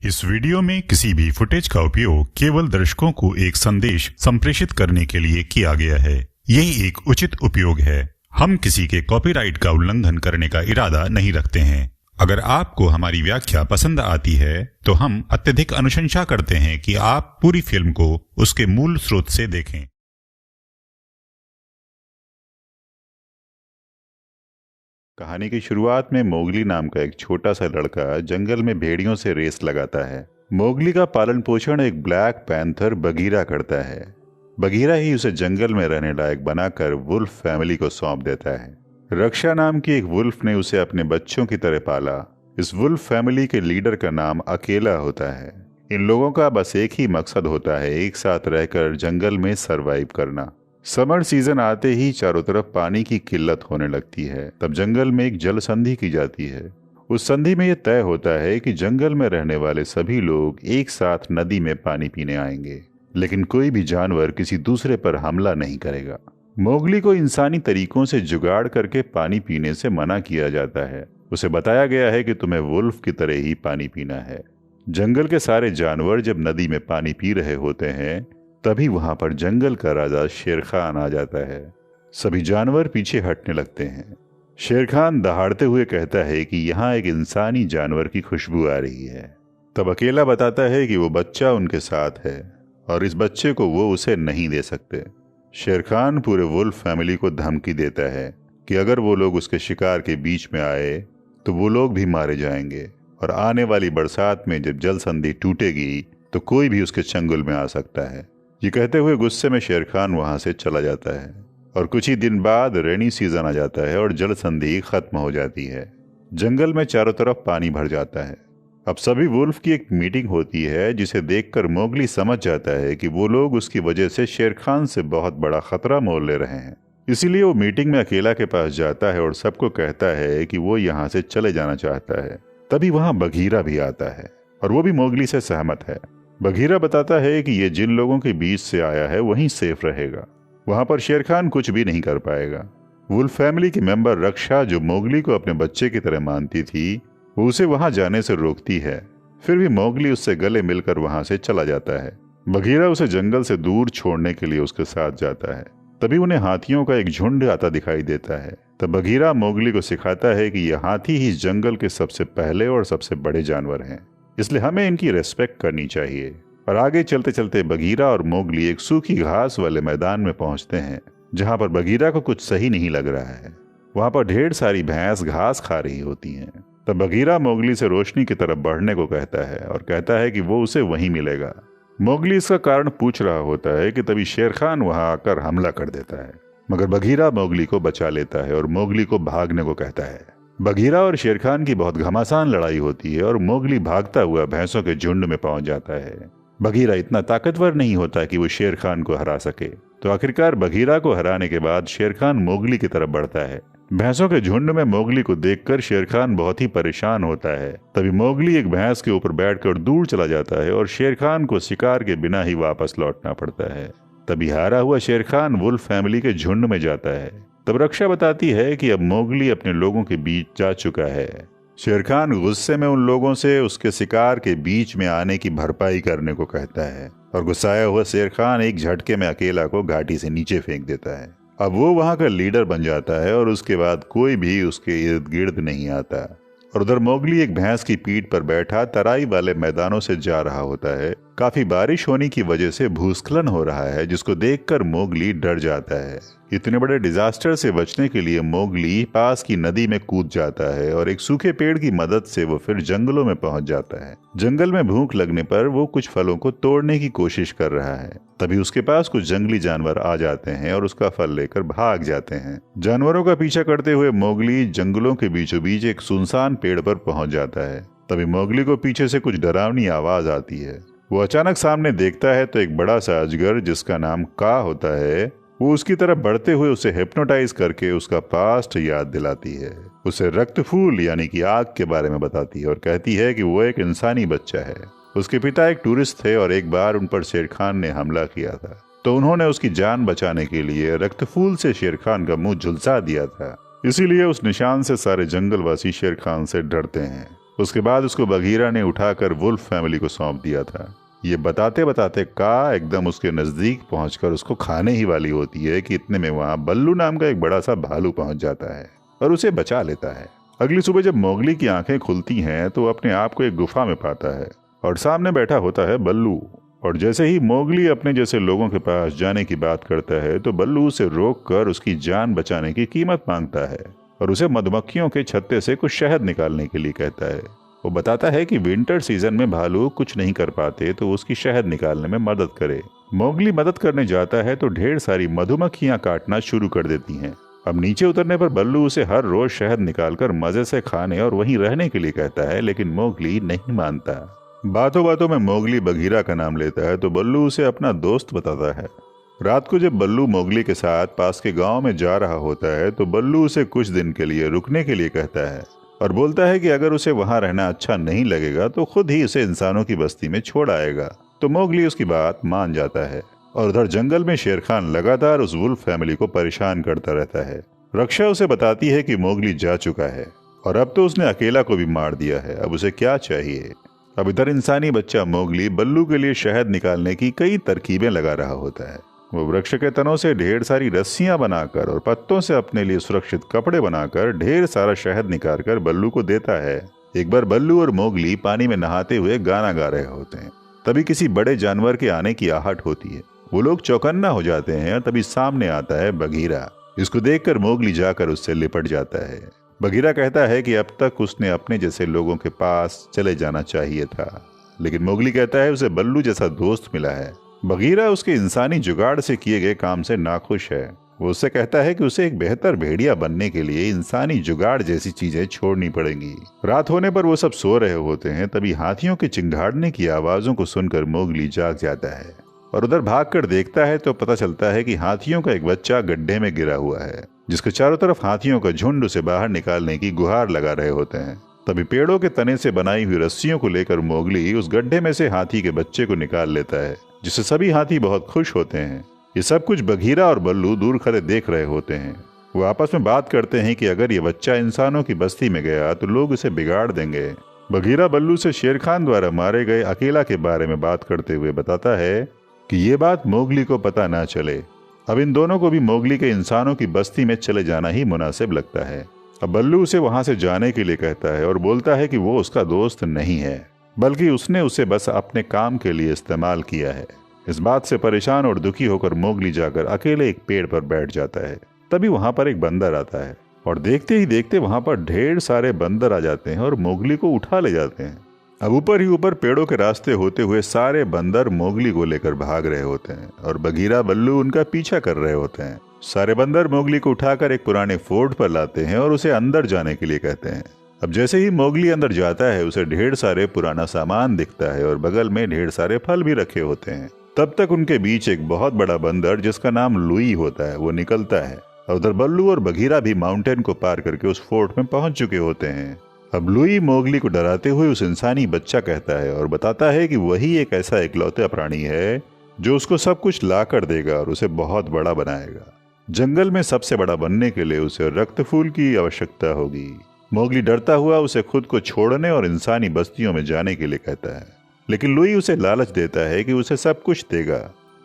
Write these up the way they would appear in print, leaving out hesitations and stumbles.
इस वीडियो में किसी भी फुटेज का उपयोग केवल दर्शकों को एक संदेश संप्रेषित करने के लिए किया गया है। यही एक उचित उपयोग है। हम किसी के कॉपीराइट का उल्लंघन करने का इरादा नहीं रखते हैं। अगर आपको हमारी व्याख्या पसंद आती है तो हम अत्यधिक अनुशंसा करते हैं कि आप पूरी फिल्म को उसके मूल स्रोत से देखें। कहानी की शुरुआत में मोगली नाम का एक छोटा सा लड़का जंगल में भेड़ियों से रेस लगाता है। मोगली का पालन पोषण एक ब्लैक पैंथर बगीरा करता है। बगीरा ही उसे जंगल में रहने लायक बनाकर वुल्फ फैमिली को सौंप देता है। रक्षा नाम की एक वुल्फ ने उसे अपने बच्चों की तरह पाला। इस वुल्फ फैमिली के लीडर का नाम अकेला होता है। इन लोगों का बस एक ही मकसद होता है, एक साथ रहकर जंगल में सरवाइव करना। समर सीजन आते ही चारों तरफ पानी की किल्लत होने लगती है। तब जंगल में एक जल संधि की जाती है। उस संधि में यह तय होता है कि जंगल में रहने वाले सभी लोग एक साथ नदी में पानी पीने आएंगे, लेकिन कोई भी जानवर किसी दूसरे पर हमला नहीं करेगा। मोगली को इंसानी तरीकों से जुगाड़ करके पानी पीने से मना किया जाता है। उसे बताया गया है कि तुम्हें वुल्फ की तरह ही पानी पीना है। जंगल के सारे जानवर जब नदी में पानी पी रहे होते हैं तभी वहां पर जंगल का राजा शेर खान आ जाता है। सभी जानवर पीछे हटने लगते हैं। शेर खान दहाड़ते हुए कहता है कि यहाँ एक इंसानी जानवर की खुशबू आ रही है। तब अकेला बताता है कि वो बच्चा उनके साथ है और इस बच्चे को वो उसे नहीं दे सकते। शेर खान पूरे वुल्फ फैमिली को धमकी देता है कि अगर वो लोग उसके शिकार के बीच में आए तो वो लोग भी मारे जाएंगे और आने वाली बरसात में जब जल संधि टूटेगी तो कोई भी उसके चंगुल में आ सकता है। ये कहते हुए गुस्से में शेर खान वहां से चला जाता है और कुछ ही दिन बाद रेनी सीजन आ जाता है और जल संधि खत्म हो जाती है। जंगल में चारों तरफ पानी भर जाता है। अब सभी वुल्फ की एक मीटिंग होती है जिसे देखकर मोगली समझ जाता है कि वो लोग उसकी वजह से शेर खान से बहुत बड़ा खतरा मोल ले रहे हैं। इसीलिए वो मीटिंग में अकेला के पास जाता है और सबको कहता है कि वो यहाँ से चले जाना चाहता है। तभी वहां बगीरा भी आता है और वो भी मोगली से सहमत है। बगीरा बताता है कि ये जिन लोगों के बीच से आया है वहीं सेफ रहेगा। वहां पर शेर खान कुछ भी नहीं कर पाएगा। वुल्फ फैमिली की मेंबर रक्षा, जो मोगली को अपने बच्चे की तरह मानती थी, वो उसे वहां जाने से रोकती है। फिर भी मोगली उससे गले मिलकर वहां से चला जाता है। बगीरा उसे जंगल से दूर छोड़ने के लिए उसके साथ जाता है। तभी उन्हें हाथियों का एक झुंड आता दिखाई देता है। तब बगीरा मोगली को सिखाता है कि यह हाथी ही जंगल के सबसे पहले और सबसे बड़े जानवर हैं, इसलिए हमें इनकी रेस्पेक्ट करनी चाहिए। और आगे चलते चलते बगीरा और मोगली एक सूखी घास वाले मैदान में पहुंचते हैं जहां पर बगीरा को कुछ सही नहीं लग रहा है। वहां पर ढेर सारी भैंस घास खा रही होती हैं। तब बगीरा मोगली से रोशनी की तरफ बढ़ने को कहता है और कहता है कि वो उसे वहीं मिलेगा। मोगली इसका कारण पूछ रहा होता है कि तभी शेर खान वहां आकर हमला कर देता है, मगर बगीरा मोगली को बचा लेता है और मोगली को भागने को कहता है। बगीरा और शेर खान की बहुत घमासान लड़ाई होती है और मोगली भागता हुआ भैंसों के झुंड में पहुंच जाता है। बगीरा इतना ताकतवर नहीं होता कि वो शेर खान को हरा सके, तो आखिरकार बगीरा को हराने के बाद शेर खान मोगली की तरफ बढ़ता है। भैंसों के झुंड में मोगली को देखकर शेर खान बहुत ही परेशान होता है। तभी मोगली एक भैंस के ऊपर बैठकर दूर चला जाता है और शेर खान को शिकार के बिना ही वापस लौटना पड़ता है। तभी हारा हुआ शेर खान वुल्फ फैमिली के झुंड में जाता है। तब रक्षा बताती है कि अब मोगली अपने लोगों के बीच जा चुका है। शेर खान गुस्से में उन लोगों से उसके शिकार के बीच में आने की भरपाई करने को कहता है और गुस्साया हुआ शेर खान एक झटके में अकेला को घाटी से नीचे फेंक देता है। अब वो वहां का लीडर बन जाता है और उसके बाद कोई भी उसके इर्द गिर्द नहीं आता। और उधर मोगली एक भैंस की पीठ पर बैठा तराई वाले मैदानों से जा रहा होता है। काफी बारिश होने की वजह से भूस्खलन हो रहा है, जिसको देखकर मोगली डर जाता है। इतने बड़े डिजास्टर से बचने के लिए मोगली पास की नदी में कूद जाता है और एक सूखे पेड़ की मदद से वो फिर जंगलों में पहुंच जाता है। जंगल में भूख लगने पर वो कुछ फलों को तोड़ने की कोशिश कर रहा है। तभी उसके पास कुछ जंगली जानवर आ जाते हैं और उसका फल लेकर भाग जाते हैं। जानवरों का पीछा करते हुए मोगली जंगलों के बीचों बीच एक सुनसान पेड़ पर पहुंच जाता है। तभी मोगली को पीछे से कुछ डरावनी आवाज आती है। वो अचानक सामने देखता है तो एक बड़ा सा अजगर, जिसका नाम का होता है, वो उसकी तरफ बढ़ते हुए उसे हिप्नोटाइज करके उसका पास्ट याद दिलाती है। उसे रक्तफूल यानी कि आग के बारे में बताती है और कहती है कि वो एक इंसानी बच्चा है। उसके पिता एक टूरिस्ट थे और एक बार उन पर शेर खान ने हमला किया था, तो उन्होंने उसकी जान बचाने के लिए रक्तफूल से शेर खान का मुंह झुलसा दिया था। इसीलिए उस निशान से सारे जंगलवासी शेर खान से डरते हैं। उसके बाद उसको बगीरा ने उठाकर वुल्फ फैमिली को सौंप दिया था। ये बताते बताते का एकदम उसके नजदीक पहुंचकर उसको खाने ही वाली होती है कि इतने में वहां बल्लू नाम का एक बड़ा सा भालू पहुंच जाता है और उसे बचा लेता है। अगली सुबह जब मोगली की आंखें खुलती हैं तो वो अपने आप को एक गुफा में पाता है और सामने बैठा होता है बल्लू। और जैसे ही मोगली अपने जैसे लोगों के पास जाने की बात करता है तो बल्लू उसे रोककर उसकी जान बचाने की कीमत मांगता है और उसे मधुमक्खियों के छत्ते से कुछ शहद निकालने के लिए कहता है। वो बताता है कि विंटर सीजन में भालू कुछ नहीं कर पाते तो उसकी शहद निकालने में मदद करे। मोगली मदद करने जाता है तो ढेर सारी मधुमक्खियां काटना शुरू कर देती हैं। अब नीचे उतरने पर बल्लू उसे हर रोज शहद निकालकर मजे से खाने और वहीं रहने के लिए कहता है, लेकिन मोगली नहीं मानता। बातों बातों में मोगली बगीरा का नाम लेता है तो बल्लू उसे अपना दोस्त बताता है। रात को जब बल्लू मोगली के साथ पास के गांव में जा रहा होता है तो बल्लू उसे कुछ दिन के लिए रुकने के लिए कहता है और बोलता है कि अगर उसे वहां रहना अच्छा नहीं लगेगा तो खुद ही उसे इंसानों की बस्ती में छोड़ आएगा। तो मोगली उसकी बात मान जाता है और उधर जंगल में शेर खान लगातार उस वुल्फ फैमिली को परेशान करता रहता है। रक्षा उसे बताती है कि मोगली जा चुका है और अब तो उसने अकेला को भी मार दिया है, अब उसे क्या चाहिए। अब इधर इंसानी बच्चा मोगली बल्लू के लिए शहद निकालने की कई तरकीबें लगा रहा होता है। वो वृक्ष के तनों से ढेर सारी रस्सियां बनाकर और पत्तों से अपने लिए सुरक्षित कपड़े बनाकर ढेर सारा शहद निकाल कर बल्लू को देता है। एक बार बल्लू और मोगली पानी में नहाते हुए गाना गा रहे होते हैं। तभी किसी बड़े जानवर के आने की आहट होती है। वो लोग चौकन्ना हो जाते हैं और तभी सामने आता है बगीरा। इसको देखकर मोगली जाकर उससे लिपट जाता है। बगीरा कहता है कि अब तक उसने अपने जैसे लोगों के पास चले जाना चाहिए था, लेकिन मोगली कहता है उसे बल्लू जैसा दोस्त मिला है। बगीरा उसके इंसानी जुगाड़ से किए गए काम से नाखुश है। वो उससे कहता है कि उसे एक बेहतर भेड़िया बनने के लिए इंसानी जुगाड़ जैसी चीजें छोड़नी पड़ेंगी। रात होने पर वो सब सो रहे होते हैं, तभी हाथियों के चिंघाड़ने की आवाजों को सुनकर मोगली जाग जाता है और उधर भागकर देखता है तो पता चलता है कि हाथियों का एक बच्चा गड्ढे में गिरा हुआ है, जिसके चारों तरफ हाथियों का झुंड उसे बाहर निकालने की गुहार लगा रहे होते हैं। तभी पेड़ों के तने से बनाई हुई रस्सियों को लेकर मोगली उस गड्ढे में से हाथी के बच्चे को निकाल लेता है, जिससे सभी हाथी बहुत खुश होते हैं। ये सब कुछ बगीरा और बल्लू दूर खड़े देख रहे होते हैं। वो आपस में बात करते हैं कि अगर ये बच्चा इंसानों की बस्ती में गया तो लोग इसे बिगाड़ देंगे। बगीरा बल्लू से शेर खान द्वारा मारे गए अकेला के बारे में बात करते हुए बताता है कि ये बात मोगली को पता ना चले। अब इन दोनों को भी मोगली के इंसानों की बस्ती में चले जाना ही मुनासिब लगता है। अब बल्लू उसे वहां से जाने के लिए कहता है और बोलता है कि वो उसका दोस्त नहीं है, बल्कि उसने उसे बस अपने काम के लिए इस्तेमाल किया है। इस बात से परेशान और दुखी होकर मोगली जाकर अकेले एक पेड़ पर बैठ जाता है। तभी वहां पर एक बंदर आता है और देखते ही देखते वहां पर ढेर सारे बंदर आ जाते हैं और मोगली को उठा ले जाते हैं। अब ऊपर ही ऊपर पेड़ों के रास्ते होते हुए सारे बंदर मोगली को लेकर भाग रहे होते हैं और बगीरा बल्लू उनका पीछा कर रहे होते हैं। सारे बंदर मोगली को उठाकर एक पुराने फोर्ट पर लाते हैं और उसे अंदर जाने के लिए कहते हैं। अब जैसे ही मोगली अंदर जाता है उसे ढेर सारे पुराना सामान दिखता है और बगल में ढेर सारे फल भी रखे होते हैं। तब तक उनके बीच एक बहुत बड़ा बंदर जिसका नाम लुई होता है वो निकलता है और उधर बल्लू और बगीरा भी माउंटेन को पार करके उस फोर्ट में पहुंच चुके होते हैं। अब लुई मोगली को डराते हुए उस इंसानी बच्चा कहता है और बताता है कि वही एक ऐसा इकलौता प्राणी है जो उसको सब कुछ ला कर देगा और उसे बहुत बड़ा बनाएगा। जंगल में सबसे बड़ा बनने के लिए उसे रक्त फूल की आवश्यकता होगी। मोगली डरता हुआ उसे खुद को छोड़ने और इंसानी बस्तियों में जाने के लिए कहता है, लेकिन लुई उसे लालच देता है कि उसे सब कुछ देगा,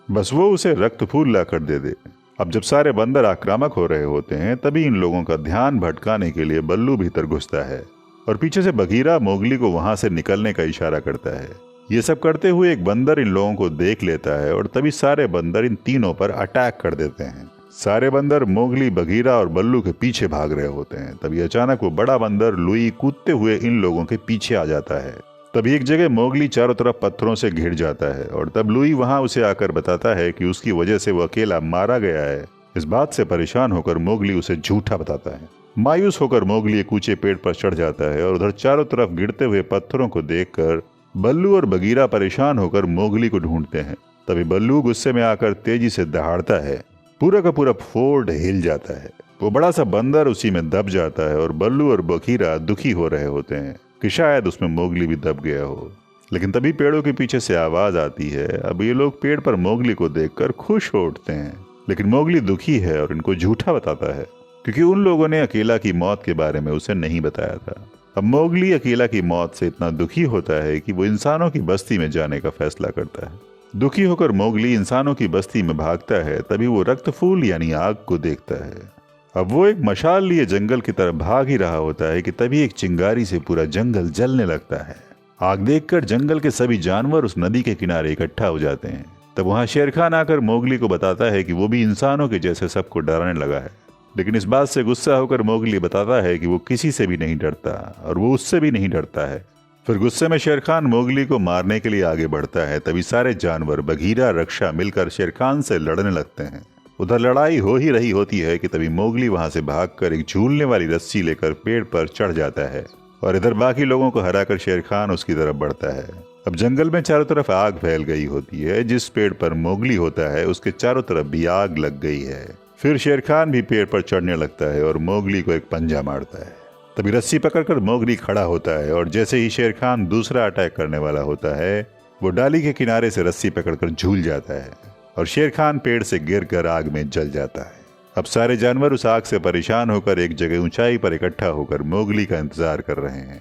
बस वो उसे रक्त फूल ला कर दे दे। अब जब सारे बंदर आक्रामक हो रहे होते हैं तभी इन लोगों का ध्यान भटकाने के लिए बल्लू भीतर घुसता है और पीछे से बगीरा मोगली को वहां से निकलने का इशारा करता है। ये सब करते हुए एक बंदर इन लोगों को देख लेता है और तभी सारे बंदर इन तीनों पर अटैक कर देते हैं। सारे बंदर मोगली, बगीरा और बल्लू के पीछे भाग रहे होते हैं। तभी अचानक वो बड़ा बंदर लुई कूदते हुए इन लोगों के पीछे आ जाता है। तभी एक जगह मोगली चारों तरफ पत्थरों से घिर जाता है और तब लुई वहां उसे आकर बताता है कि उसकी वजह से वो अकेला मारा गया है। इस बात से परेशान होकर मोगली उसे झूठा बताता है। मायूस होकर मोगली एक ऊंचे पेड़ पर चढ़ जाता है और उधर चारों तरफ गिरते हुए पत्थरों को देखकर बल्लू और बगीरा परेशान होकर मोगली को ढूंढते हैं। तभी बल्लू गुस्से में आकर तेजी से दहाड़ता है। पूरा का पूरा फोर्ट हिल जाता है। वो बड़ा सा बंदर उसी में दब जाता है और बल्लू और बगीरा दुखी हो रहे होते हैं कि शायद उसमें मोगली भी दब गया हो। लेकिन तभी पेड़ों के पीछे से आवाज आती है। अब ये लोग पेड़ पर मोगली को देखकर खुश हो उठते हैं, लेकिन मोगली दुखी है और इनको झूठा बताता है क्योंकि उन लोगों ने अकेला की मौत के बारे में उसे नहीं बताया था। अब मोगली अकेला की मौत से इतना दुखी होता है कि वो इंसानों की बस्ती में जाने का फैसला करता है। दुखी होकर मोगली इंसानों की बस्ती में भागता है, तभी वो रक्तफूल यानी आग को देखता है। अब वो एक मशाल लिए जंगल की तरफ भाग ही रहा होता है कि तभी एक चिंगारी से पूरा जंगल जलने लगता है। आग देखकर जंगल के सभी जानवर उस नदी के किनारे इकट्ठा हो जाते हैं। तब वहां शेर खान आकर मोगली को बताता है कि वो भी इंसानों के जैसे सबको डराने लगा है। लेकिन इस बात से गुस्सा होकर मोगली बताता है कि वो किसी से भी नहीं डरता और वो उससे भी नहीं डरता है। फिर गुस्से में शेर खान मोगली को मारने के लिए आगे बढ़ता है। तभी सारे जानवर बघीरा, रक्षा मिलकर शेर खान से लड़ने लगते हैं। उधर लड़ाई हो ही रही होती है कि तभी मोगली वहां से भागकर एक झूलने वाली रस्सी लेकर पेड़ पर चढ़ जाता है और इधर बाकी लोगों को हराकर शेर खान उसकी तरफ बढ़ता है। अब जंगल में चारों तरफ आग फैल गई होती है। जिस पेड़ पर मोगली होता है उसके चारों तरफ भी आग लग गई है। फिर शेर खान भी पेड़ पर चढ़ने लगता है और मोगली को एक पंजा मारता है। तभी रस्सी पकड़कर मोगली खड़ा होता है और जैसे ही शेर खान दूसरा अटैक करने वाला होता है, वो डाली के किनारे से रस्सी पकड़कर झूल जाता है और शेर खान पेड़ से गिरकर आग में जल जाता है। अब सारे जानवर उस आग से परेशान होकर एक जगह ऊंचाई पर इकट्ठा होकर मोगली का इंतजार कर रहे हैं।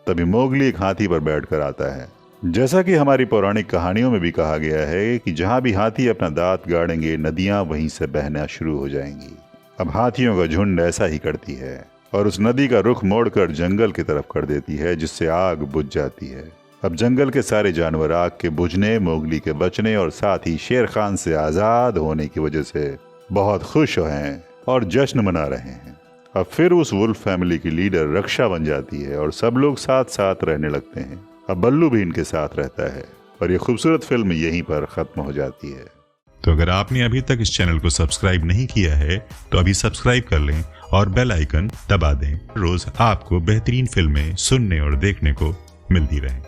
तभी मोगली एक हाथी पर बैठकर आता है। जैसा कि हमारी पौराणिक कहानियों में भी कहा गया है कि जहां भी हाथी अपना दांत गाड़ेंगे, नदियां वहीं से बहना शुरू हो जाएंगी। अब हाथियों का झुंड ऐसा ही करती है और उस नदी का रुख मोड़कर जंगल की तरफ कर देती है, जिससे आग बुझ जाती है। अब जंगल के सारे जानवर आग के बुझने, मोगली के बचने और साथ ही शेर खान से आजाद होने की वजह से बहुत खुश हैं और जश्न मना रहे हैं। अब फिर उस वुल्फ फैमिली की लीडर रक्षा बन जाती है और सब लोग साथ साथ रहने लगते हैं। अब बल्लू भी इनके साथ रहता है और ये खूबसूरत फिल्म यहीं पर खत्म हो जाती है। तो अगर आपने अभी तक इस चैनल को सब्सक्राइब नहीं किया है तो अभी सब्सक्राइब कर लें और बेल आइकन दबा दें। रोज आपको बेहतरीन फिल्में सुनने और देखने को मिलती रहें।